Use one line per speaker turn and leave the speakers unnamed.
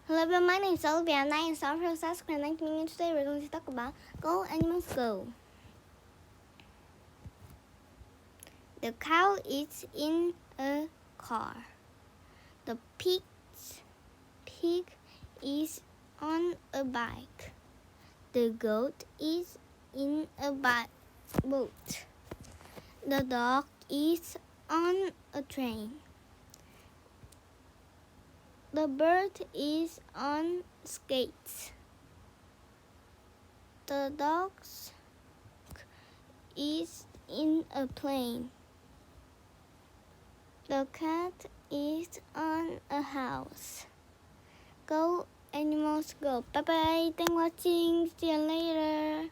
Hello everyone, my name is Olivia and I am sorry for South Korea. Nice to meet you. Today we're going to talk about Go Animals Go. The cow is in a car. The pig is on a bike. The goat is in a boat. The dog is on a train. The bird is on skates. The dog is in a plane. The cat is on a house. Go animals go. Bye bye. Thanks for watching. See you later.